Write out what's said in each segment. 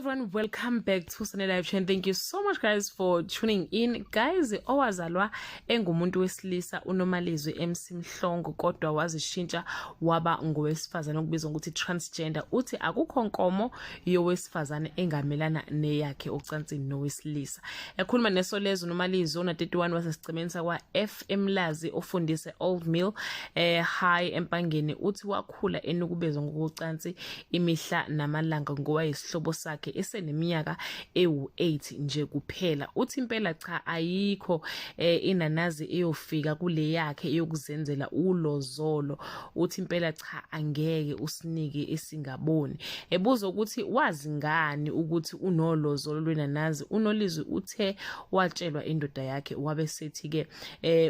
everyone, welcome back to Sunday Live Chain. Thank you so much guys for tuning in. Guys, owazalwa engumuntu wesilisa uNomalizwi MC Mhlongo kodwa wazishintsha waba ngowesifazane okubizwa ukuthi transgender. Uthi akukho nkomo yowesifazane engamelana neyakhe ocansini nowesilisa. Ekhuluma nesolezo uNomalizwi ona 31 wasesicemeni sakwa Emnandi ofundise Old Mill High empangeni. Uthi wakhula enukubezwa ngokucansi imihla namalanga ngowayisihlobo sakhe eseneminyaka ewu8 nje kuphela. Uthi impela cha ayikho inanazi eyofika kule yakhe yokuzenzela ulozolo. Uthi impela cha angeke usnike esingaboni. Ebuza ukuthi wazi ngani ukuthi unolozolo lwenanazi. uNolizwi uthe watshelwa indoda yakhe wabe sethi ke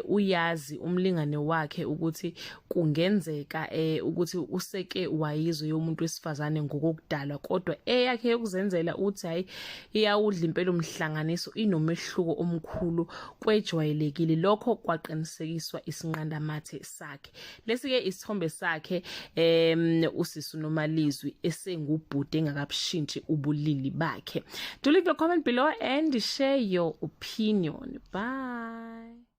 uyazi umlingane wakhe ukuthi kungenzeka ukuthi useke wayizwe yomuntu wesifazane ngokukudalwa kodwa eyakhe yokuzenzela uthi hayi iyawudla impela umhlanganiso inomehluko omkhulu kwejwayelekile. Lokho kwaqinisekiswa isinqandamathe sakhe. Lesi ke isithombe sakhe usisi Nomalizwi esengubhude engakabshintshi ubulili bakhe. Do leave a comment below and share your opinion. Bye.